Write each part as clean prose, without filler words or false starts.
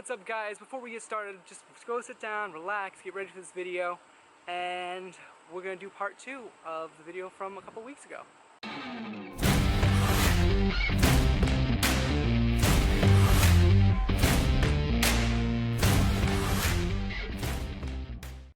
What's up guys? Before we get started, just go sit down, relax, get ready for this video, and we're going to do part 2 of the video from a couple weeks ago.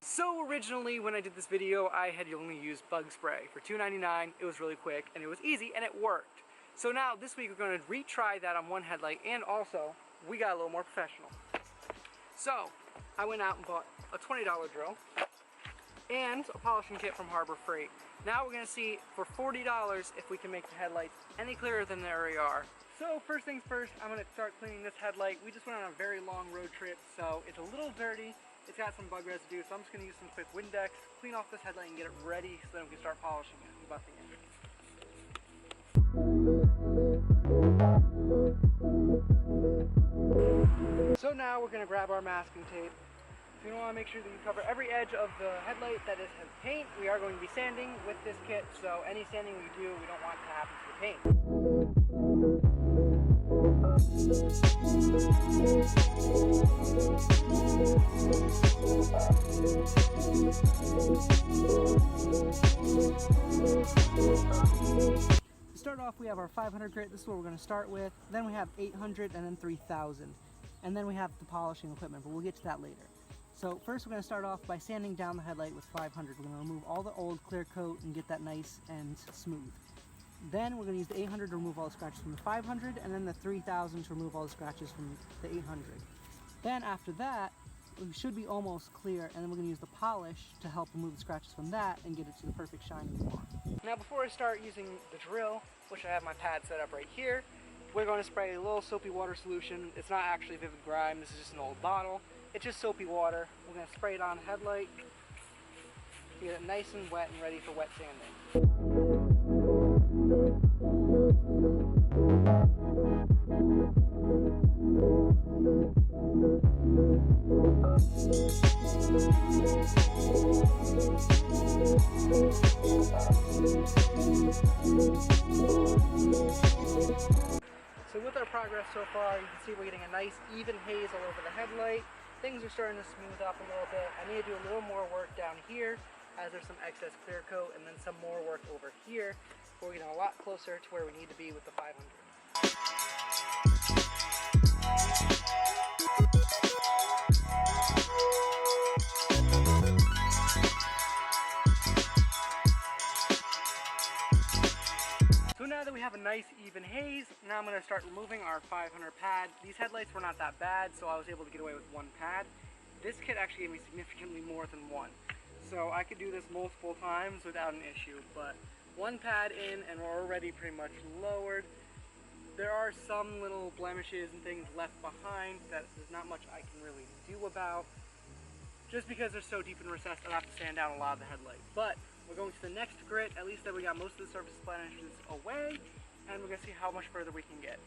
So originally when I did this video, I had only used bug spray for $2.99. It was really quick and it was easy and it worked. So now this week we're going to retry that on one headlight, and also we got a little more professional. So I went out and bought a $20 drill and a polishing kit from Harbor Freight. Now we're going to see for $40 if we can make the headlights any clearer than they already are. So first things first, I'm going to start cleaning this headlight. We just went on a very long road trip, so it's a little dirty. It's got some bug residue, so I'm just going to use some quick Windex, clean off this headlight and get it ready so then we can start polishing it and buffing it. So now we're going to grab our masking tape. So you want to make sure that you cover every edge of the headlight that has paint. We are going to be sanding with this kit, so any sanding we do, we don't want to happen to the paint. To start off, we have our 500 grit. This is what we're going to start with. Then we have 800 and then 3000. And then we have the polishing equipment, but we'll get to that later. So first we're going to start off by sanding down the headlight with 500. We're going to remove all the old clear coat and get that nice and smooth. Then we're going to use the 800 to remove all the scratches from the 500, and then the 3000 to remove all the scratches from the 800. Then after that, we should be almost clear, and then we're going to use the polish to help remove the scratches from that and get it to the perfect shine we want. Now before I start using the drill, which I have my pad set up right here, we're going to spray a little soapy water solution. It's not actually Vivid Grime, this is just an old bottle. It's just soapy water. We're going to spray it on the headlight to get it nice and wet and ready for wet sanding. So with our progress so far, you can see we're getting a nice even haze all over the headlight. Things are starting to smooth up a little bit. I need to do a little more work down here as there's some excess clear coat, and then some more work over here before we get a lot closer to where we need to be with the 500. So now that we have a nice even haze, now I'm going to start removing our 500 pad. These headlights were not that bad, so I was able to get away with one pad. This kit actually gave me significantly more than one. So I could do this multiple times without an issue, but one pad in and we're already pretty much lowered. There are some little blemishes and things left behind that there's not much I can really do about. Just because they're so deep and recessed, I'll have to sand down a lot of the headlight. But we're going to the next grit, at least that we got most of the surface blemishes away, and we're going to see how much further we can get.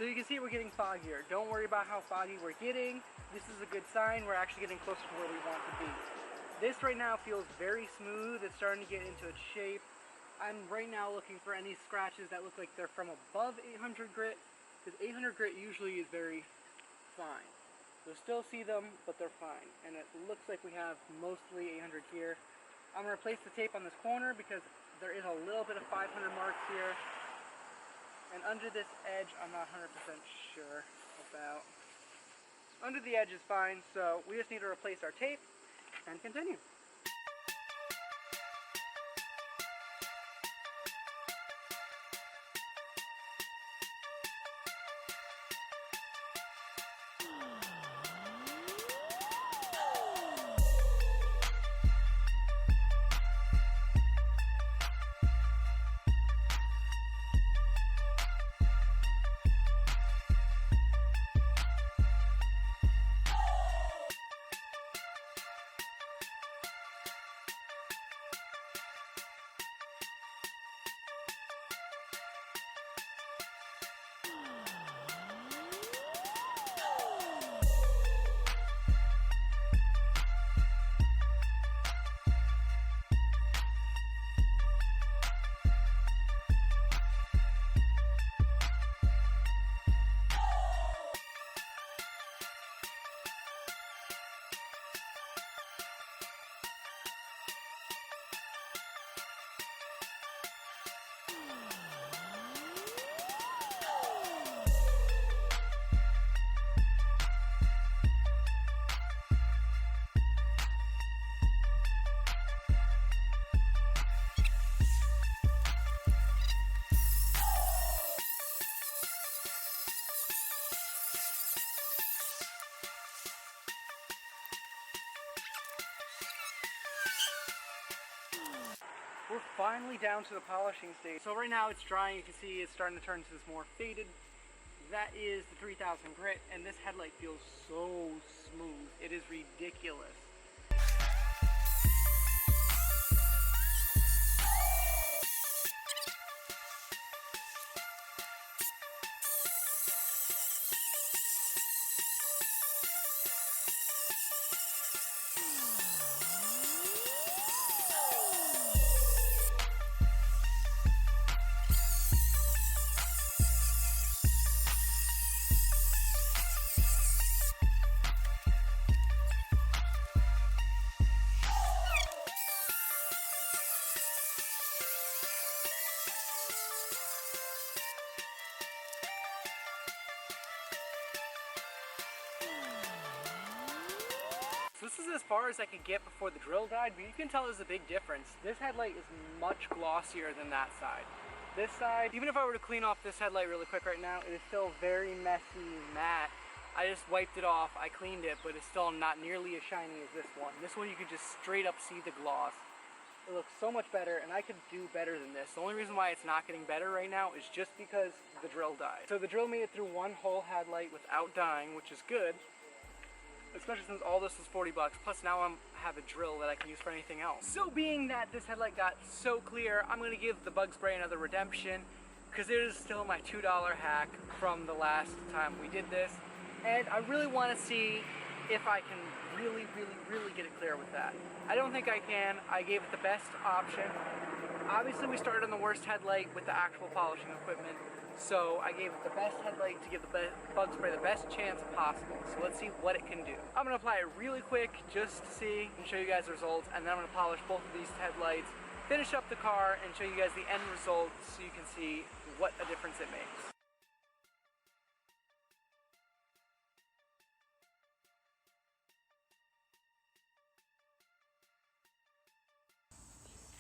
So you can see we're getting foggier. Don't worry about how foggy we're getting. This is a good sign. We're actually getting closer to where we want to be. This right now feels very smooth. It's starting to get into its shape. I'm right now looking for any scratches that look like they're from above 800 grit, because 800 grit usually is very fine. You'll still see them, but they're fine. And it looks like we have mostly 800 here. I'm going to replace the tape on this corner because there is a little bit of 500 marks here. And under this edge, I'm not 100% sure about. Under the edge is fine, so we just need to replace our tape and continue. We're finally down to the polishing stage. So right now it's drying. You can see it's starting to turn to this more faded. That is the 3000 grit, and this headlight feels so smooth. It is ridiculous. So this is as far as I could get before the drill died, but you can tell there's a big difference. This headlight is much glossier than that side. This side, even if I were to clean off this headlight really quick right now, it is still very messy, matte. I just wiped it off, I cleaned it, but it's still not nearly as shiny as this one. This one you can just straight up see the gloss. It looks so much better, and I could do better than this. The only reason why it's not getting better right now is just because the drill died. So the drill made it through one whole headlight without dying, which is good. Especially since all this was 40 bucks, plus now I have a drill that I can use for anything else. So being that this headlight got so clear, I'm gonna give the bug spray another redemption, because it is still my $2 hack from the last time we did this. And I really wanna see if I can really get it clear with that. I don't think I can. I gave it the best option. Obviously we started on the worst headlight with the actual polishing equipment, so I gave it the best headlight to give the bug spray the best chance possible. So let's see what it can do. I'm gonna apply it really quick just to see and show you guys the results, and then I'm gonna polish both of these headlights, finish up the car, and show you guys the end result so you can see what a difference it makes.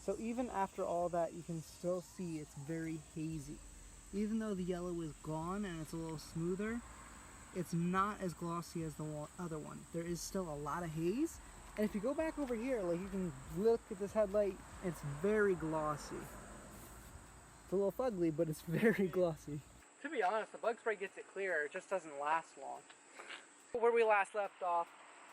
So even after all that, you can still see it's very hazy. Even though the yellow is gone and it's a little smoother, it's not as glossy as the other one. There is still a lot of haze. And if you go back over here, like you can look at this headlight, it's very glossy. It's a little fugly, but it's very glossy. To be honest, the bug spray gets it clear, it just doesn't last long. Where we last left off,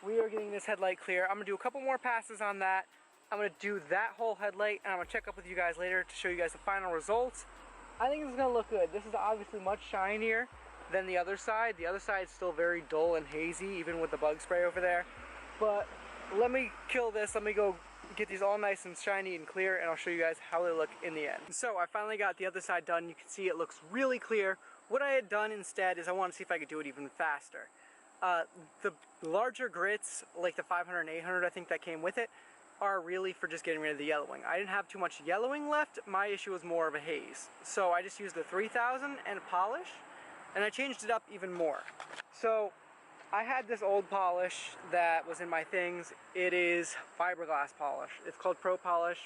we are getting this headlight clear. I'm gonna do a couple more passes on that. I'm gonna do that whole headlight, and I'm gonna check up with you guys later to show you guys the final results. I think this is gonna look good. This is obviously much shinier than the other side. The other side is still very dull and hazy, even with the bug spray over there. But let me kill this. Let me go get these all nice and shiny and clear, and I'll show you guys how they look in the end. So I finally got the other side done. You can see it looks really clear. What I had done instead is I want to see if I could do it even faster. The larger grits, like the 500 and 800, I think that came with it, are really for just getting rid of the yellowing. I didn't have too much yellowing left. My issue was more of a haze. So I just used the 3000 and a polish, and I changed it up even more. So I had this old polish that was in my things. It is fiberglass polish. It's called Pro Polish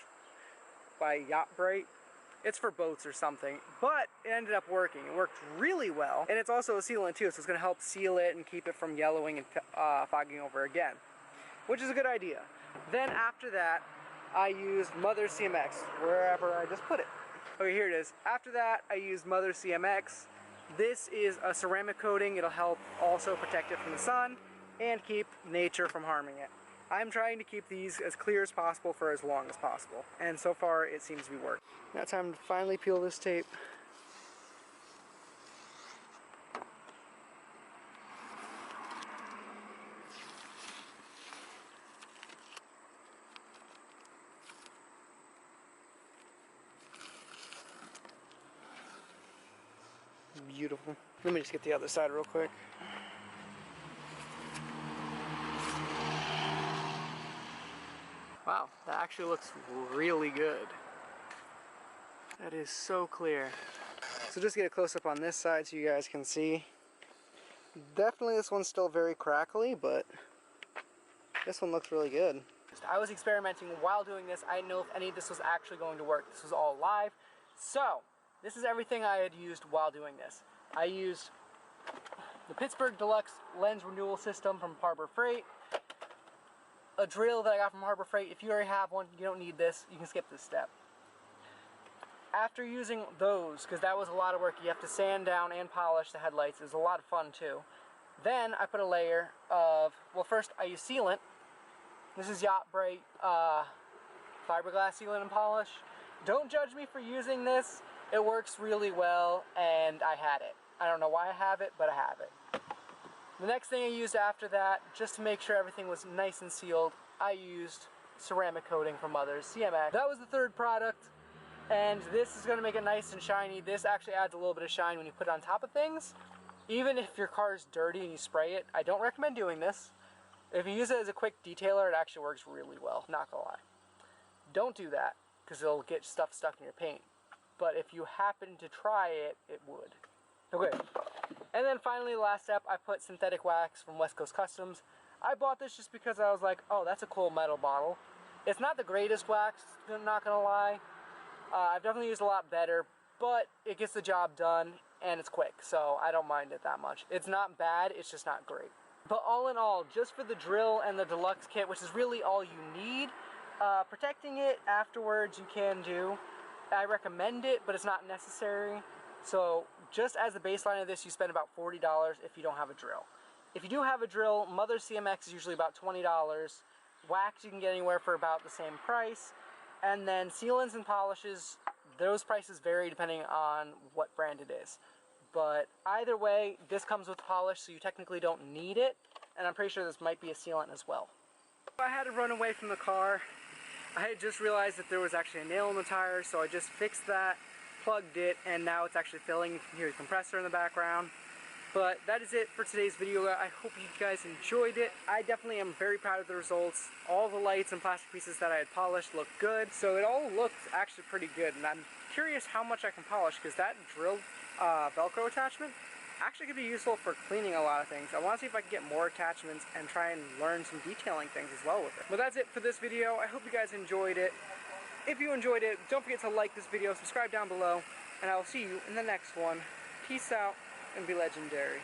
by Yacht Bright. It's for boats or something, but it ended up working. It worked really well, and it's also a sealant too, so it's gonna help seal it and keep it from yellowing and fogging over again, which is a good idea. Then after that, I used Mother CMX, wherever I just put it. Okay, here it is. After that, I used Mother CMX. This is a ceramic coating. It'll help also protect it from the sun and keep nature from harming it. I'm trying to keep these as clear as possible for as long as possible, and so far it seems to be working. Now it's time to finally peel this tape. Beautiful. Let me just get the other side real quick. Wow, that actually looks really good. That is so clear. So just get a close-up on this side so you guys can see. Definitely this one's still very crackly, but this one looks really good. I was experimenting while doing this. I didn't know if any of this was actually going to work. This was all live. So this is everything I had used while doing this. I used the Pittsburgh Deluxe Lens Renewal System from Harbor Freight, a drill that I got from Harbor Freight. If you already have one, you don't need this. You can skip this step. After using those, because that was a lot of work, you have to sand down and polish the headlights. It was a lot of fun too. Then I put a layer of, well, first I use sealant. This is Yacht Brite fiberglass sealant and polish. Don't judge me for using this. It works really well, and I had it. I don't know why I have it, but I have it. The next thing I used after that, just to make sure everything was nice and sealed, I used ceramic coating from Mothers, CMX. That was the third product, and this is going to make it nice and shiny. This actually adds a little bit of shine when you put it on top of things. Even if your car is dirty and you spray it, I don't recommend doing this. If you use it as a quick detailer, it actually works really well, not gonna lie. Don't do that, because it'll get stuff stuck in your paint. But if you happen to try it, it would. Okay, and then finally, the last step, I put synthetic wax from West Coast Customs. I bought this just because I was like, oh, that's a cool metal bottle. It's not the greatest wax, not gonna lie. I've definitely used a lot better, but it gets the job done, and it's quick, so I don't mind it that much. It's not bad, it's just not great. But all in all, just for the drill and the deluxe kit, which is really all you need, protecting it afterwards you can do. I recommend it, but it's not necessary. So just as the baseline of this, you spend about $40 if you don't have a drill. If you do have a drill, Mothers CMX is usually about $20. Wax you can get anywhere for about the same price. And then sealants and polishes, those prices vary depending on what brand it is. But either way, this comes with polish, so you technically don't need it. And I'm pretty sure this might be a sealant as well. I had to run away from the car. I had just realized that there was actually a nail in the tire, so I just fixed that, plugged it, and now it's actually filling. You can hear the compressor in the background. But that is it for today's video. I hope you guys enjoyed it. I definitely am very proud of the results. All the lights and plastic pieces that I had polished looked good. So it all looked actually pretty good. And I'm curious how much I can polish, because that drill Velcro attachment actually could be useful for cleaning a lot of things. I want to see if I can get more attachments and try and learn some detailing things as well with it. But that's it for this video. I hope you guys enjoyed it. If you enjoyed it, don't forget to like this video, subscribe down below, and I will see you in the next one. Peace out and be legendary.